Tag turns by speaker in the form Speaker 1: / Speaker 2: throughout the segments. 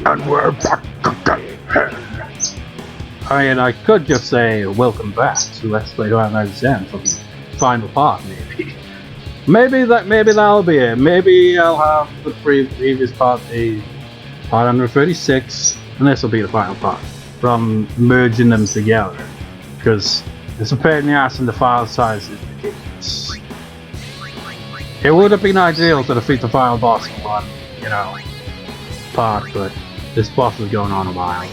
Speaker 1: And we're back again. I mean, I could just say welcome back to Let's Play Aeon for the final part, maybe. Maybe that'll be it. Maybe I'll have the previous part, the part 136, and this will be the final part from merging them together, because it's a pain in the ass and the file size is ridiculous. It would have been ideal to defeat the final boss in one, part, but this boss is going on a while.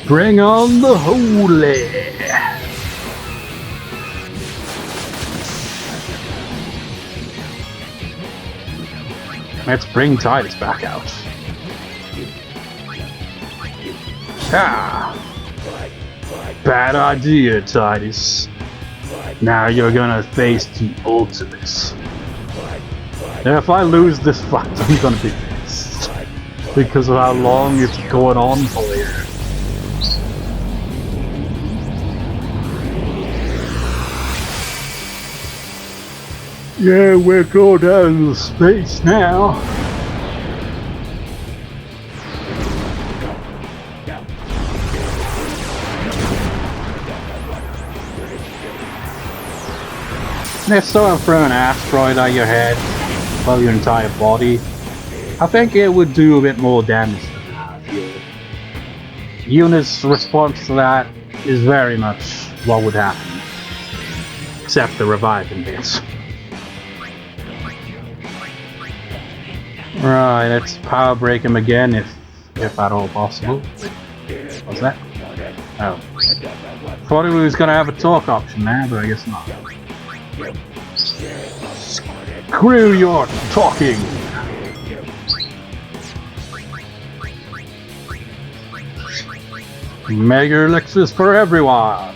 Speaker 1: Bring on the holy! Let's bring Tidus back out. Ah! Bad idea, Tidus. Now you're gonna face the ultimate. If I lose this fight, I'm gonna be pissed. Because of how long it's going on for here. Yeah, we're going down into space now. If someone threw an asteroid at your head, well, your entire body, I think it would do a bit more damage than that, I feel. Yuna's response to that is very much what would happen. Except the reviving bits. Right, let's power break him again if at all possible. What's that? Oh. Thought he was gonna have a talk option there, but I guess not. Screw your talking! Mega elixirs for everyone!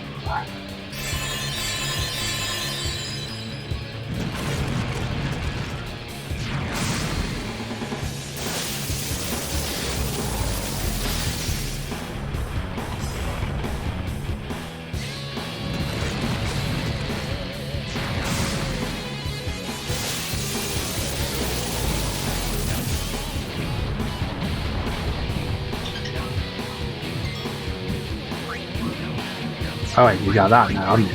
Speaker 1: Oh wait, you got that now, haven't you?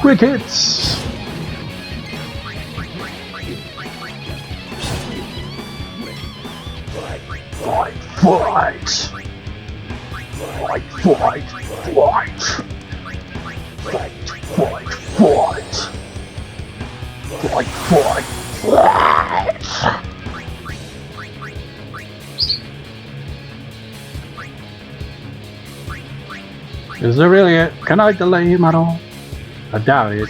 Speaker 1: Quick hits! Fight! Fight! Fight! Fight! Fight! Fight! Fight! Fight! Fight! Is there really a... Can I delay him at all? I doubt it.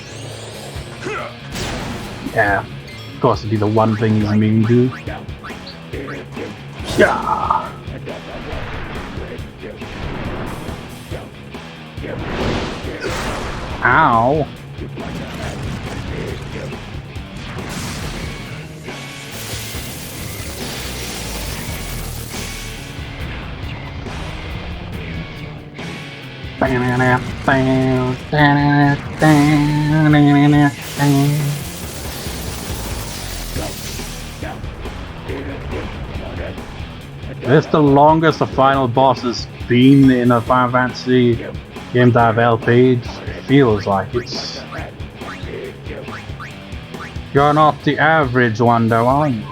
Speaker 1: Yeah. Of course it'd be the one thing he's mean to do. Yeah. Ow. This is the longest the final boss has been in a Final Fantasy game that I've LP'd. It feels like it's... You're not the average one though, are you?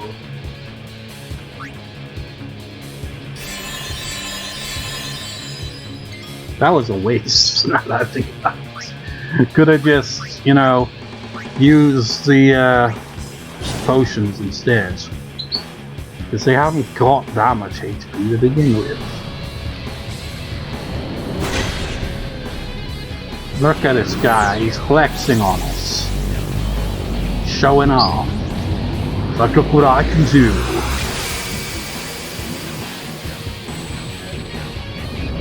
Speaker 1: That was a waste, now that I think about it. Could have just, used the potions instead. Because they haven't got that much HP to begin with. Look at this guy, he's flexing on us. Showing off. Like, look what I can do.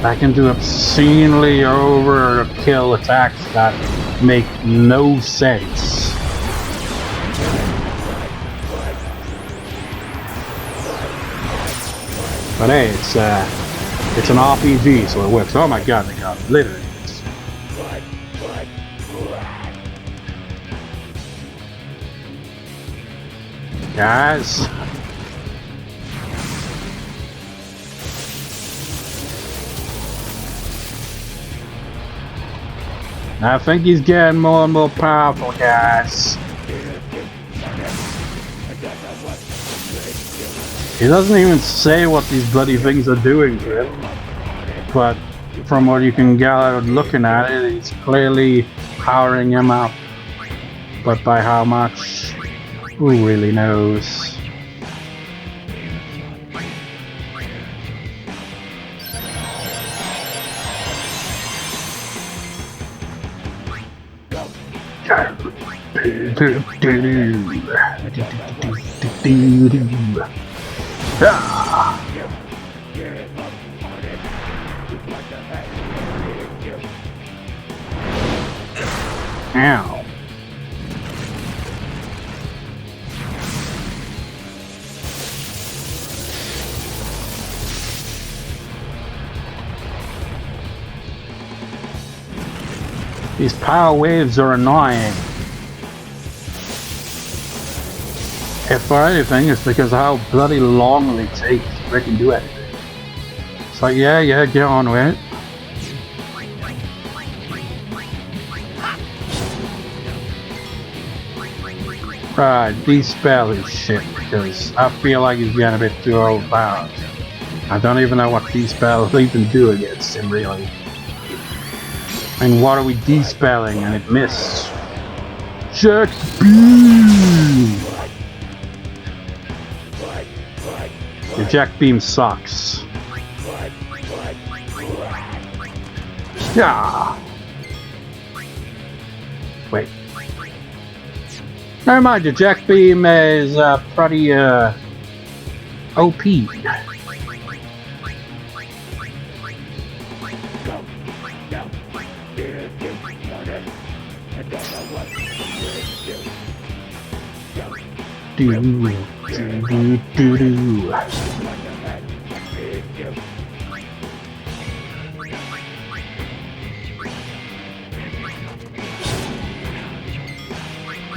Speaker 1: I can do obscenely overkill attacks that make no sense. But hey, it's an RPG, so it works. Oh my god, they got literally. Guys, I think he's getting more and more powerful, guys. He doesn't even say what these bloody things are doing to him, but from what you can gather looking at it, it's clearly powering him up. But by how much? Who really knows? Ow. These power waves are annoying. If for anything, it's because of how bloody long they take to freaking do anything. It's like, yeah, get on with it. Right, de-spell his shit, because I feel like he's getting a bit too overpowered. I don't even know what de-spell even do against him, really. I mean, what are we de-spelling? And it missed. Jecht beam! The Jecht beam sucks. Yeah. Wait. Never mind, the Jecht beam is pretty OP.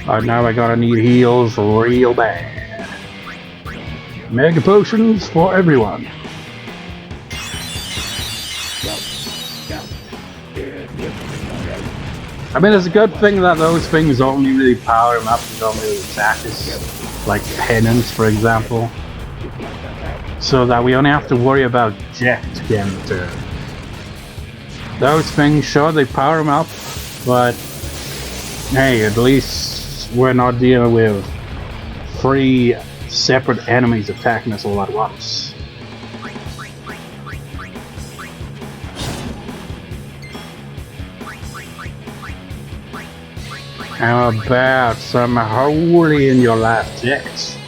Speaker 1: Alright, now I gotta need heals real bad. Mega potions for everyone. I mean, it's a good thing that those things only really power him up and don't really attack us. Like Aeons, for example. So that we only have to worry about Jecht getting the turn. Those things, sure, they power him up, but hey, at least we're not dealing with 3 separate enemies attacking us all at once. How about some holy in your life, Jecht?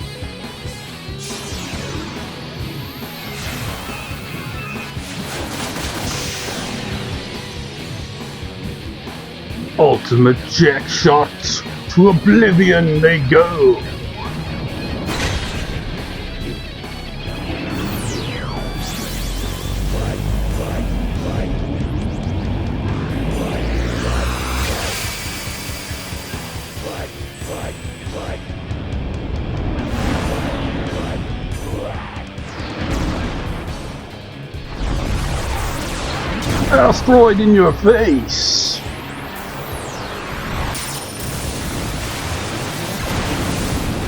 Speaker 1: Ultimate Jecht shots to oblivion they go. Asteroid in your face!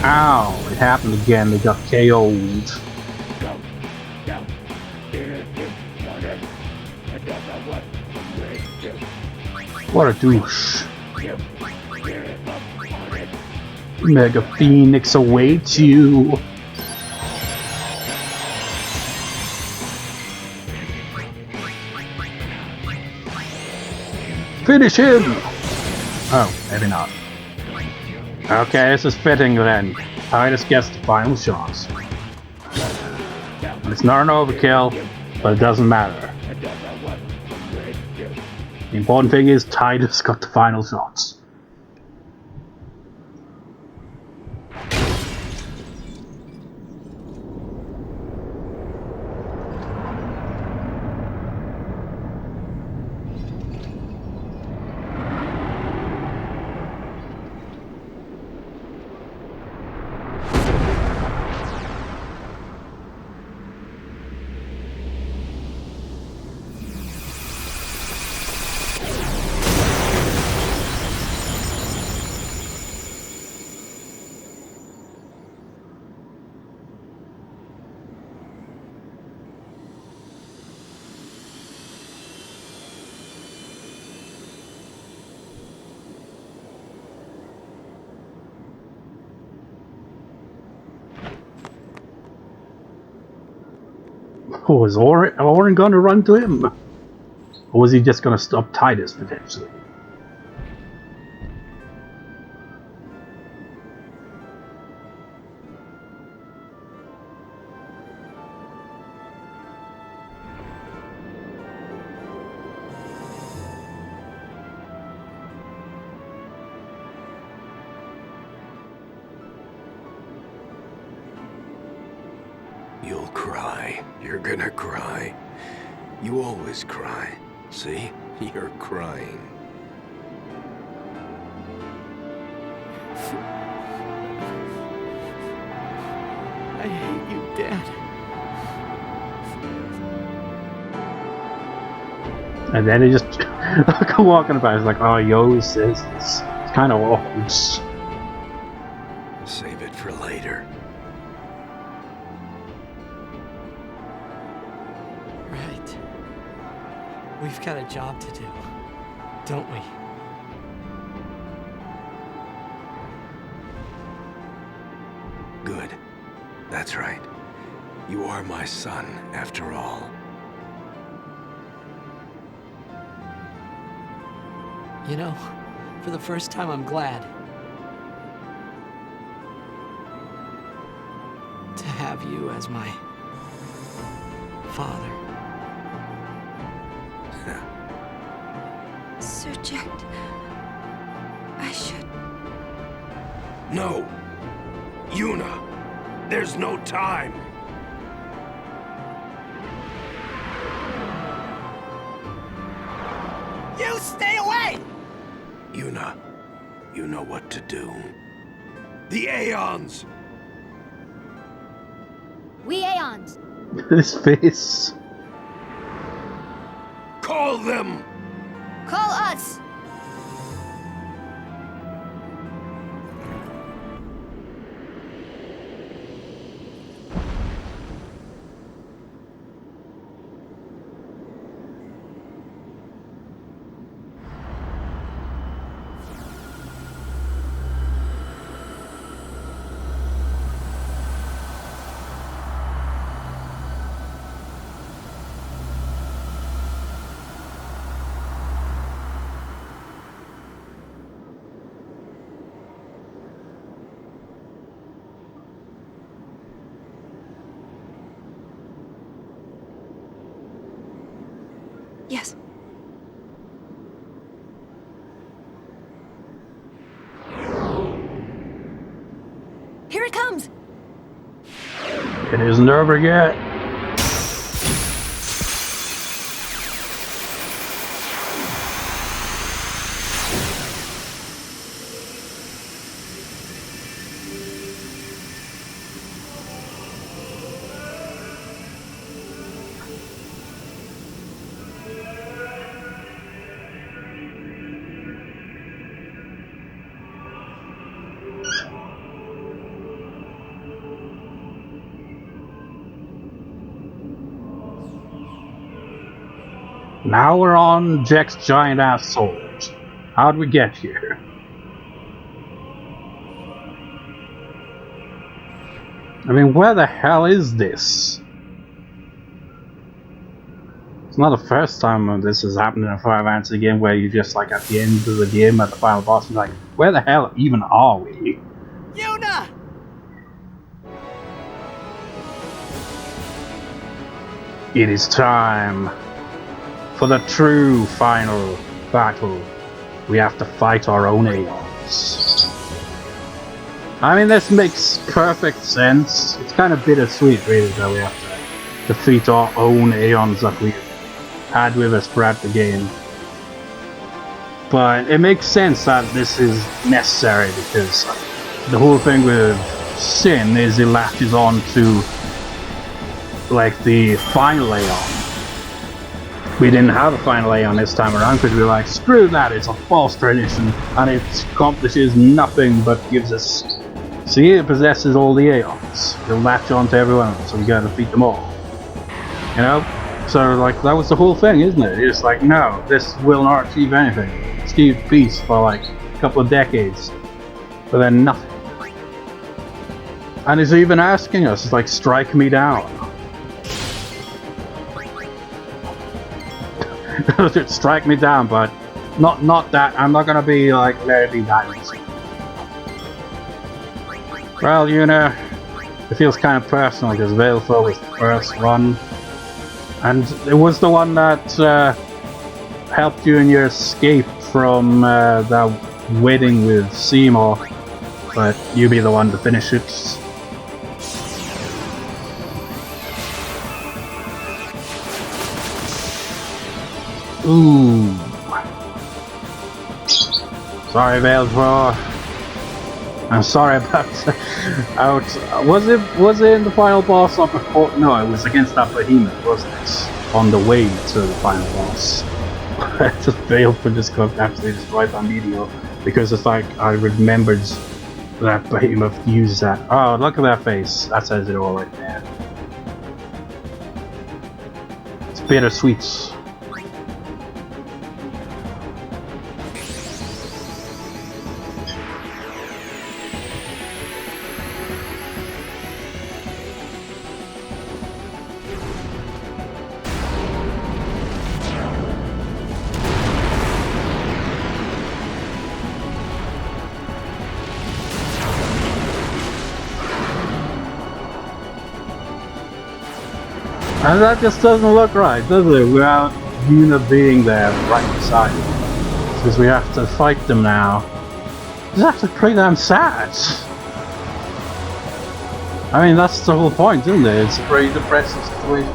Speaker 1: Ow, it happened again, they got KO'd. What a douche. Mega Phoenix awaits you. Finish him! Oh, maybe not. Okay, this is fitting then. Tidus gets the final shot. It's not an overkill, but it doesn't matter. The important thing is Tidus got the final shots. Oh, was Orin gonna run to him? Or was he just gonna stop Tidus potentially?
Speaker 2: You'll cry. You're gonna cry. You always cry. See? You're crying.
Speaker 3: I hate you, Dad.
Speaker 1: And then he just walking about, he's like, oh, he always says this. It's kind of awkward.
Speaker 2: Save it for later.
Speaker 3: Right. We've got a job to do, don't we?
Speaker 2: Good. That's right. You are my son, after all.
Speaker 3: You know, for the first time, I'm glad to have you as my father.
Speaker 4: Sir Jecht, I should...
Speaker 2: No! Yuna! There's no time!
Speaker 3: You stay away!
Speaker 2: Yuna, you know what to do. The Aeons!
Speaker 4: We Aeons!
Speaker 1: His face.
Speaker 2: Call them!
Speaker 4: Call us! Yes. Here it comes!
Speaker 1: It isn't over yet. Now we're on Jecht's giant ass sword. How'd we get here? I mean, where the hell is this? It's not the first time this has happened in a Final Fantasy game where you just like at the end of the game at the final boss you're like, where the hell even are we?
Speaker 3: Yuna!
Speaker 1: It is time for the true final battle. We have to fight our own Aeons. I mean, this makes perfect sense. It's kind of bittersweet, really, that we have to defeat our own Aeons that we've had with us throughout the game. But it makes sense that this is necessary because the whole thing with Sin is it latches on to like the final Aeon. We didn't have a final Aeon this time around because we were like, screw that, it's a false tradition and it accomplishes nothing but gives us... See, it possesses all the Aeons. It'll latch on to everyone else, so we gotta defeat them all. You know? So, like, that was the whole thing, isn't it? It's like, no, this will not achieve anything. Achieve peace for like a couple of decades. But then nothing. And it's even asking us, like, strike me down. strike me down, but not that. I'm not gonna be like let it be that easy. Well, Yuna, it feels kind of personal because Veilful was the first one, and it was the one that helped you in your escape from that wedding with Seymour, but you be the one to finish it. Ooh. Sorry, Veilful. I'm sorry about out. Was it in the final boss of the court? No, it was against that behemoth, wasn't it? On the way to the final boss. I just failed for just got absolutely destroyed by Meteor because it's like I remembered that behemoth used that. Oh, look at that face. That says it all right there. It's bittersweet. And that just doesn't look right, does it? Without Yuna being there right beside him. Because we have to fight them now. It's actually pretty damn sad. I mean, that's the whole point, isn't it? It's a pretty depressing situation.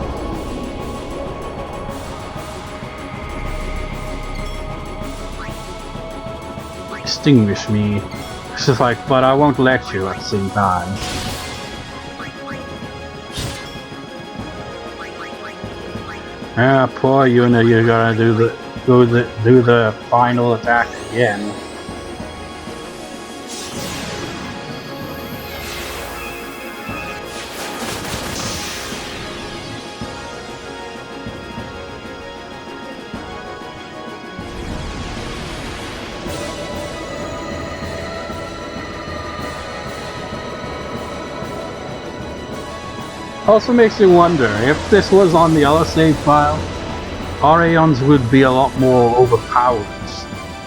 Speaker 1: Extinguish me. It's just like, but I won't let you at the same time. Ah, poor Yuna, you're gonna do the final attack again. Also makes you wonder, if this was on the other save file, our Aeons would be a lot more overpowered,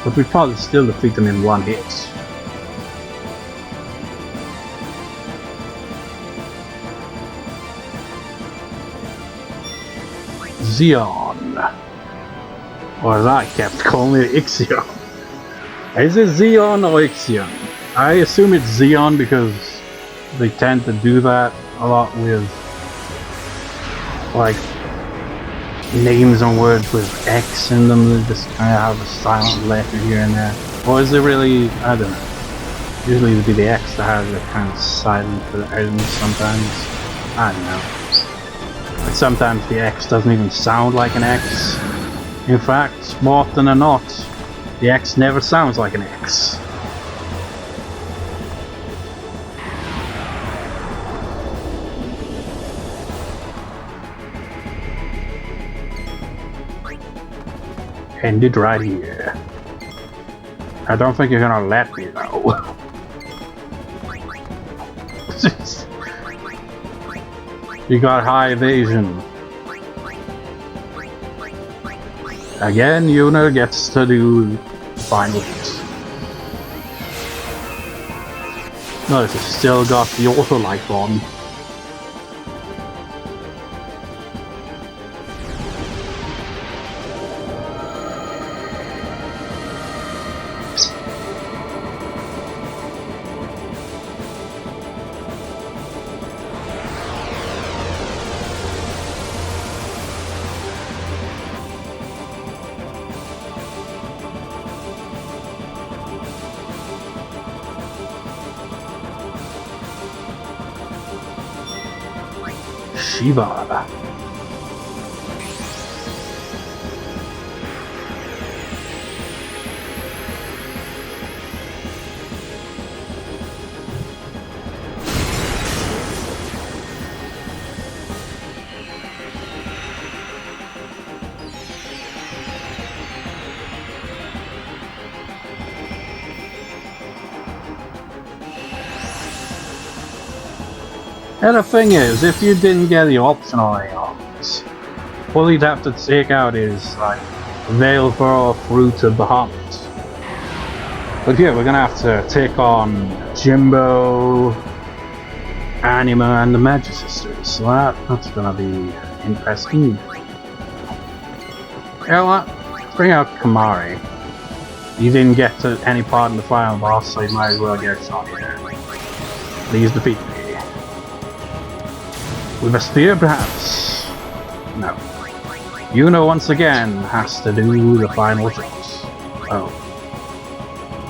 Speaker 1: but we'd probably still defeat them in one hit. Zeon. Or as I kept calling it, Ixion. Is it Zeon or Ixion? I assume it's Zeon because they tend to do that a lot with like names and words with X in them. They just kind of have a silent letter here and there. Or is it really, I don't know. Usually it would be the X that has a kind of silent for the items sometimes. I don't know. But sometimes the X doesn't even sound like an X. In fact, more often than not, the X never sounds like an X. Ended right here. I don't think you're gonna let me though. You got high evasion. Again, Yuna gets to do final hits. Notice it's still got the auto life on. Shiva. And the thing is, if you didn't get the optional Aeons, all you'd have to take out is like Veilful Fruit of Bahamut. But here we're gonna have to take on Jimbo, Anima, and the Magic Sisters. So that's gonna be interesting. You know what? Let's bring out Kamari. You didn't get to any part in the final boss, so you might as well get a shot here. Please defeat me. With a spear, perhaps? No. Yuna once again has to do the final shot. Oh.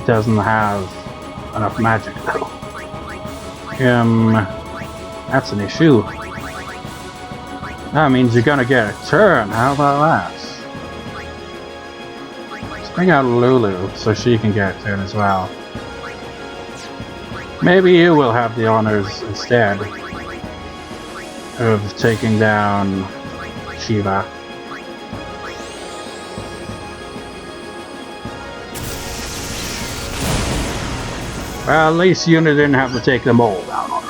Speaker 1: Doesn't have enough magic though. That's an issue. That means you're gonna get a turn. How about that? Let's bring out Lulu so she can get a turn as well. Maybe you will have the honors instead of taking down Shiva. Well, at least Yuna didn't have to take them all down on her.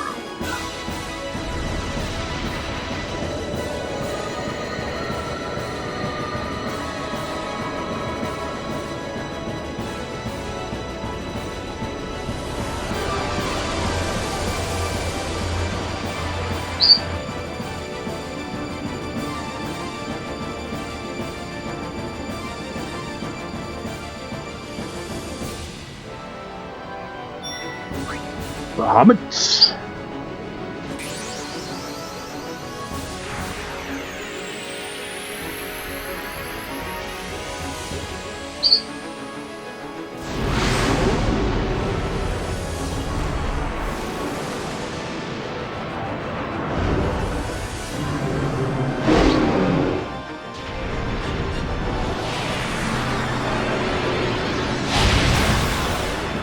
Speaker 1: Bahamut.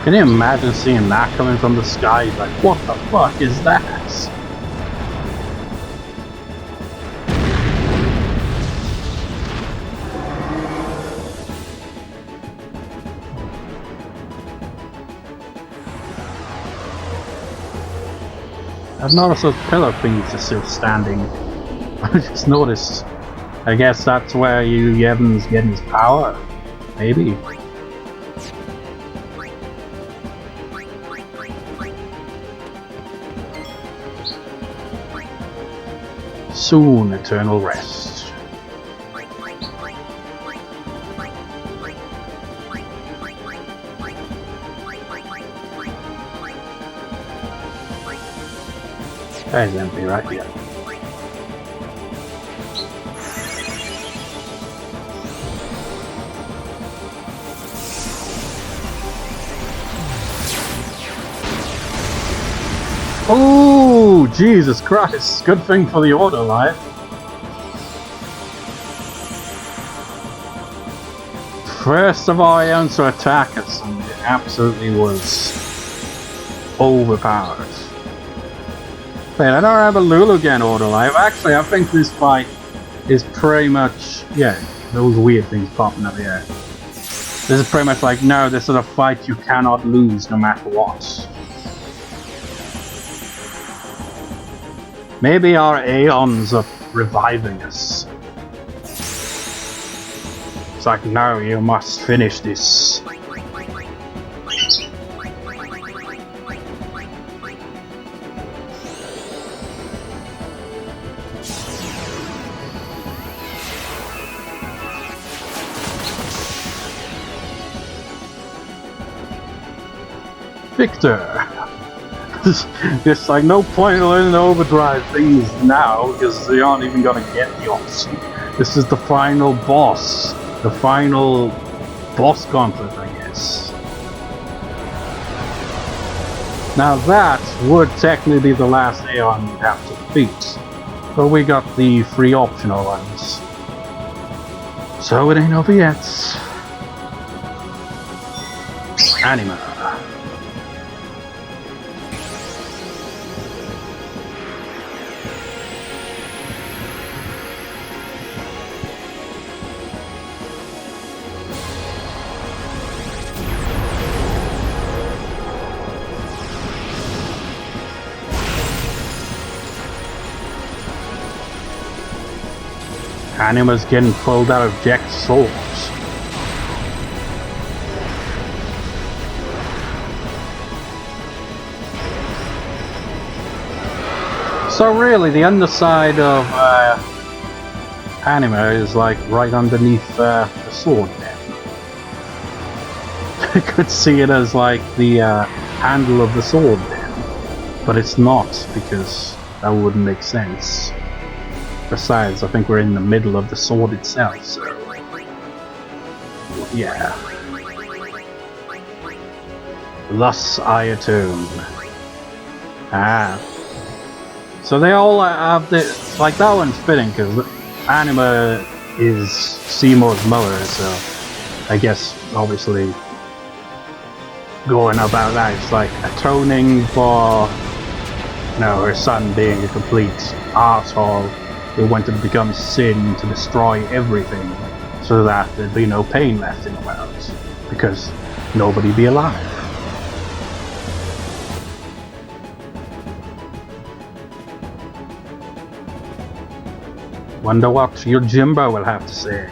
Speaker 1: Can you imagine seeing that coming from the sky? Like, what the fuck is that? I've noticed those pillar things are still standing. I just noticed. I guess that's where Yu Yevon's getting his power. Maybe. Soon, eternal rest. That is empty, right? Yeah. Oh, Jesus Christ. Good thing for the order life. First of all, Aeons to attack us, and it absolutely was overpowered. Wait, I don't have a Lulu again order life. Actually, I think this fight is pretty much, yeah, those weird things popping up here. This is pretty much like, no, this is a fight you cannot lose no matter what. Maybe our Aeons are reviving us. It's like, no, you must finish this. Victor! There's like no point in learning the overdrive things now because they aren't even gonna get the option. This is the final boss. The final boss gauntlet, I guess. Now that would technically be the last Aeon you'd have to defeat. But we got the 3 optional ones. So it ain't over yet. Anima. Anima's getting pulled out of Jecht's swords. So really, the underside of anime is like right underneath the sword then. I could see it as like the handle of the sword then. But it's not, because that wouldn't make sense. Besides, I think we're in the middle of the sword itself, so... yeah. Thus I attune. Ah. So they all have the... like, that one's fitting, because Anima is Seymour's mother, so... I guess, obviously... going about that, it's like atoning for... you know, her son being a complete arsehole who wanted to become sin to destroy everything, so that there'd be no pain left in the world, because nobody'd be alive. Wonder what your Jimbo will have to say.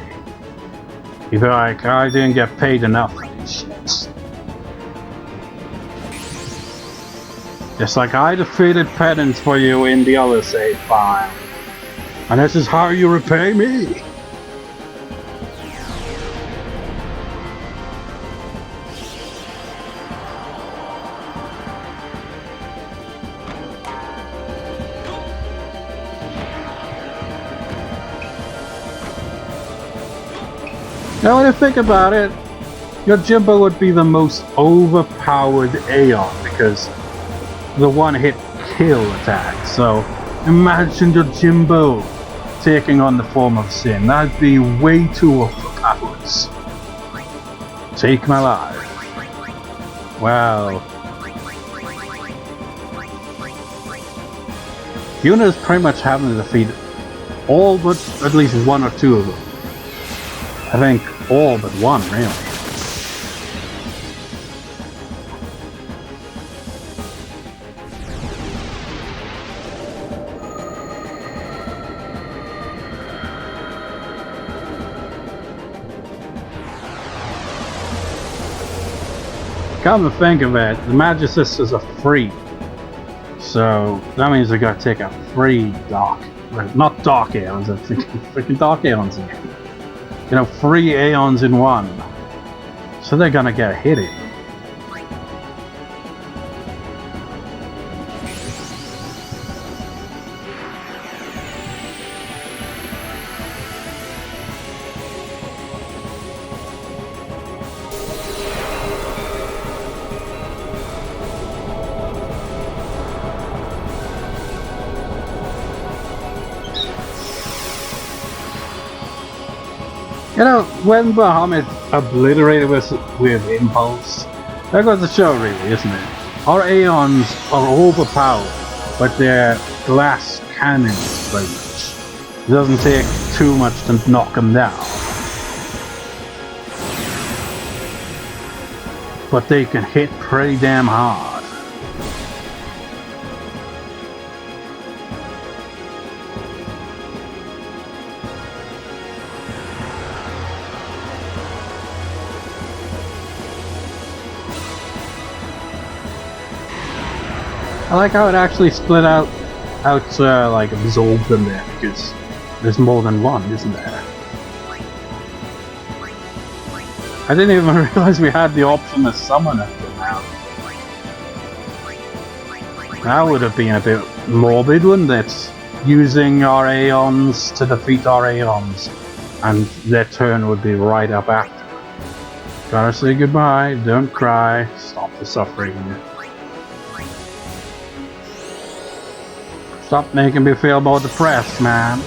Speaker 1: He'd be like, I didn't get paid enough for this shit. Just like I defeated penance for you in the other save file. And this is how you repay me? Now when you think about it, your Jimbo would be the most overpowered Aeon, because the one-hit kill attack. So imagine your Jimbo taking on the form of sin. That'd be way too overpowered. Take my life. Well, Yuna is pretty much having to defeat all but at least one or two of them. I think all but one, really. Come to think of it, the Magicist are free. So that means they gotta take a free Dark. Not Dark Aeons, I'm thinking freaking Dark Aeons again. You know, 3 Aeons in one. So they're gonna get hit in. You know, when Bahamut obliterated us with Impulse, that goes to show really, isn't it? Our Aeons are overpowered, but they're glass cannons, pretty much. It doesn't take too much to knock them down. But they can hit pretty damn hard. I like how it actually split out like absorbed them there, because there's more than one, isn't there? I didn't even realize we had the option to summon it now. That would have been a bit morbid, wouldn't it? Using our Aeons to defeat our Aeons, and their turn would be right up after. Gotta say goodbye, don't cry, stop the suffering. Stop making me feel more depressed, man.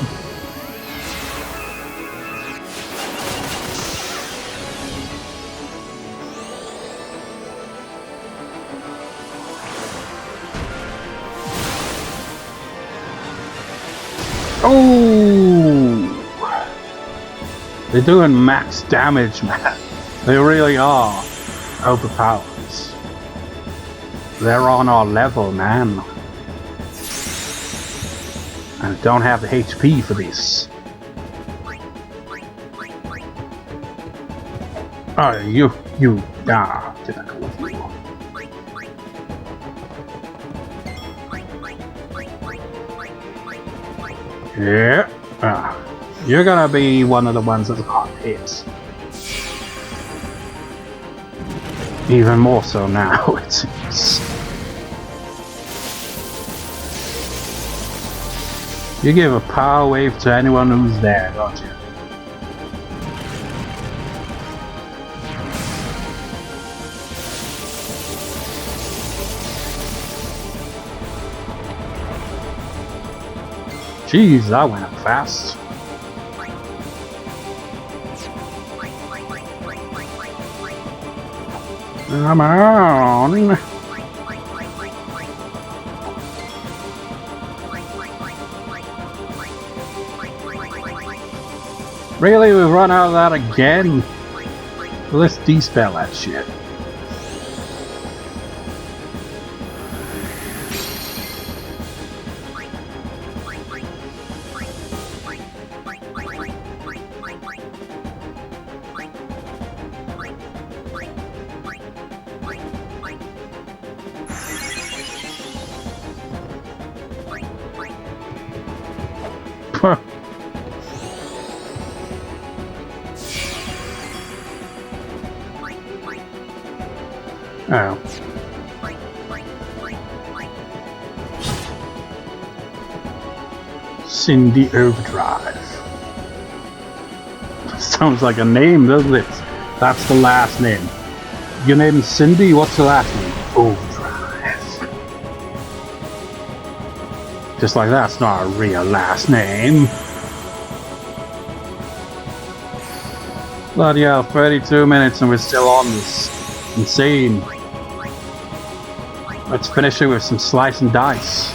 Speaker 1: Oh! They're doing max damage, man. They really are overpowered. They're on our level, man. And don't have the HP for this. Oh, you, typical of you. Yeah. You're gonna be one of the ones that got hit. Even more so now, it seems. You give a power wave to anyone who's there, don't you? Jeez, that went up fast. Come on! Really, we've run out of that again? Let's dispel that shit. Oh. Cindy Overdrive. Sounds like a name, doesn't it? That's the last name. Your name is Cindy, what's the last name? Overdrive. Just like that's not a real last name. Bloody hell, 32 minutes and we're still on this. Insane. Let's finish it with some slice and dice.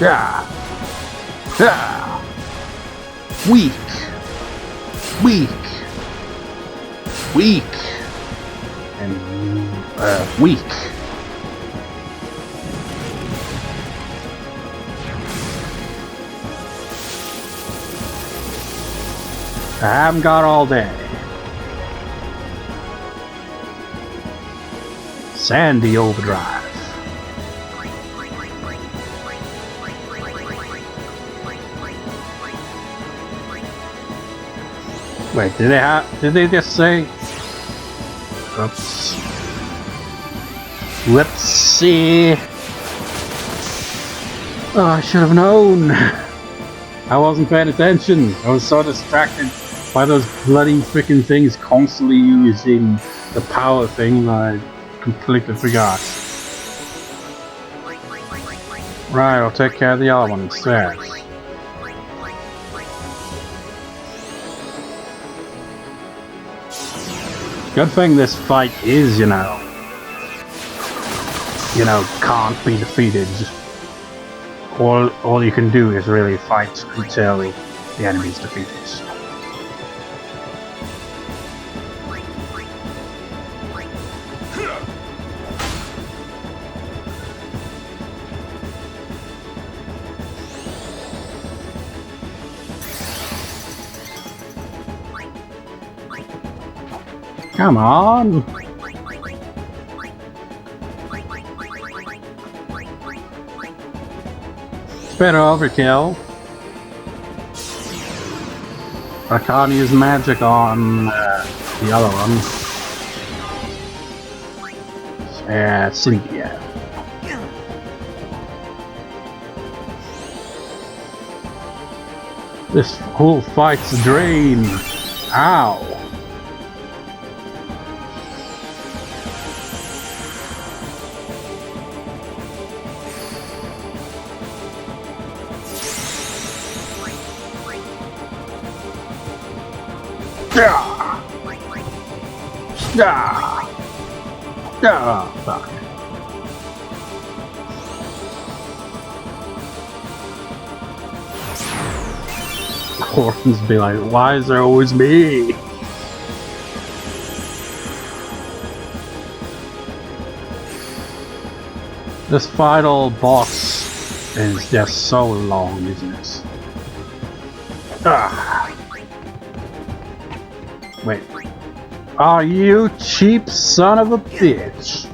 Speaker 1: Yeah. Yeah. Weak. Weak. Weak. And weak. I haven't got all day. Sandy Overdrive. Wait, did they just say? Oops. Let's see. Oh, I should have known. I wasn't paying attention. I was so distracted by those bloody freaking things constantly using the power thing that I completely forgot. Right, I'll take care of the other one instead. Good thing this fight is, you know, can't be defeated. All you can do is really fight until the enemy's defeated. Come on! It's better overkill. I can't use magic on the other one. Cynthia. This whole fight's a drain. Ow! Fuck. Horns be like, why is there always me? This final boss is just so long, isn't it? Wait. Are you cheap son of a bitch?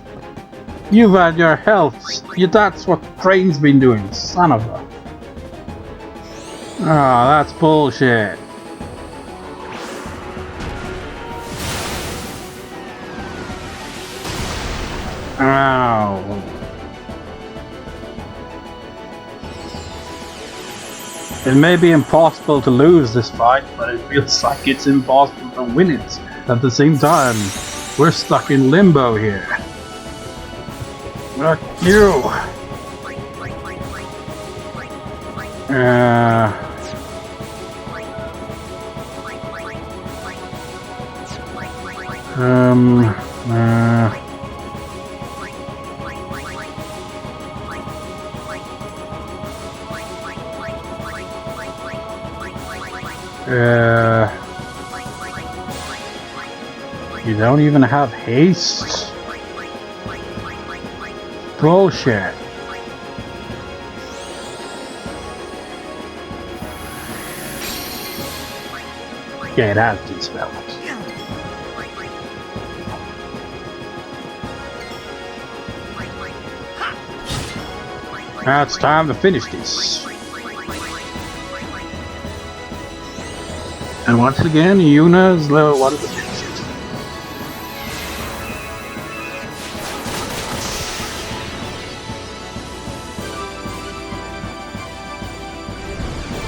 Speaker 1: You've had your health. That's what Crane's been doing, son of a. Ah, that's bullshit. Ow. It may be impossible to lose this fight, but it feels like it's impossible to win it at the same time. We're stuck in limbo here. Fuck you! You don't even have haste? Bullshit. Yeah, it has been spelled. Now it's time to finish this. And once again, Yuna is the one to finish it.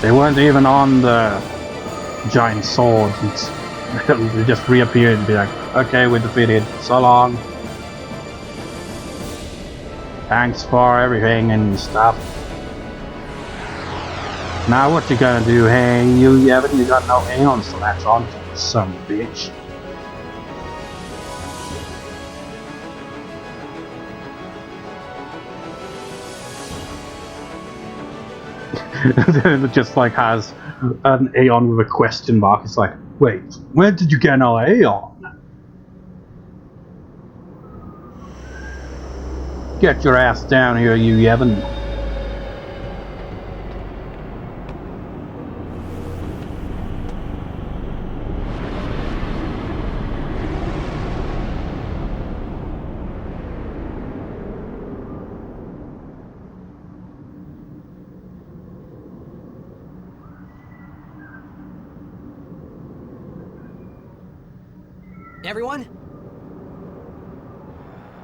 Speaker 1: They weren't even on the giant swords. They just reappeared and be like, okay, we're defeated. So long. Thanks for everything and stuff. Now what you gonna do? Hey, Yu Yevon, you got no aeons to latch on to, son of a bitch. It just like has an aeon with a question mark. It's like, wait, where did you get no aeon? Get your ass down here, Yu Yevon.
Speaker 3: Everyone?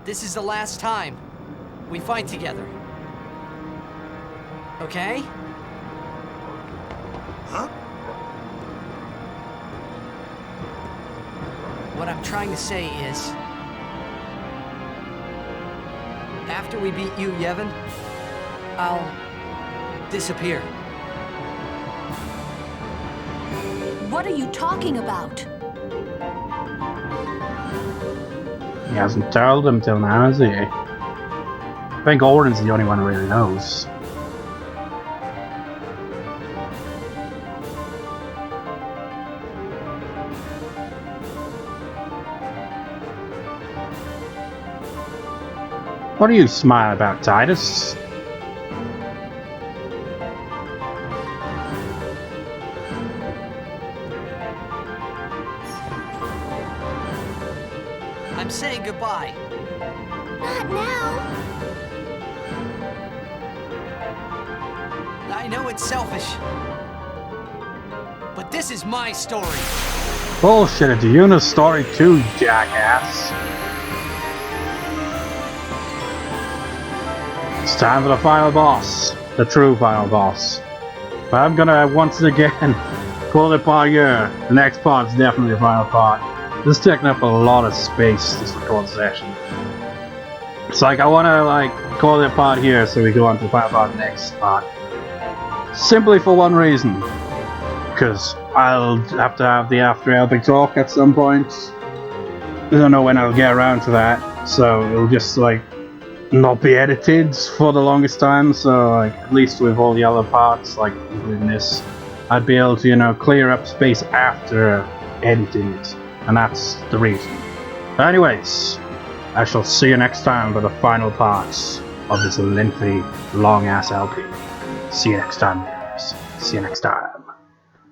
Speaker 3: This is the last time we fight together. Okay?
Speaker 2: Huh?
Speaker 3: What I'm trying to say is, after we beat Yu Yevon, I'll disappear.
Speaker 4: What are you talking about?
Speaker 1: He hasn't told him till now, has he? I think Orin's the only one who really knows. What do you smile about, Tidus?
Speaker 3: I'm saying goodbye.
Speaker 4: Not now.
Speaker 3: I know it's selfish, but this is my story.
Speaker 1: Bullshit, it's Yuna's story too, jackass. It's time for the final boss. The true final boss. But I'm gonna once again call it part here. The next part's definitely the final part. This is taking up a lot of space, this record session. It's like I wanna like call it part here so we go on to the final part next part. Simply for one reason. Because I'll have to have the after epic talk at some point. I don't know when I'll get around to that. So it'll just like not be edited for the longest time. So like at least with all the other parts, like including this, I'd be able to, you know, clear up space after editing it. And that's the reason. But anyways, I shall see you next time for the final parts of this lengthy, long-ass LP. See you next time, guys. See you next time.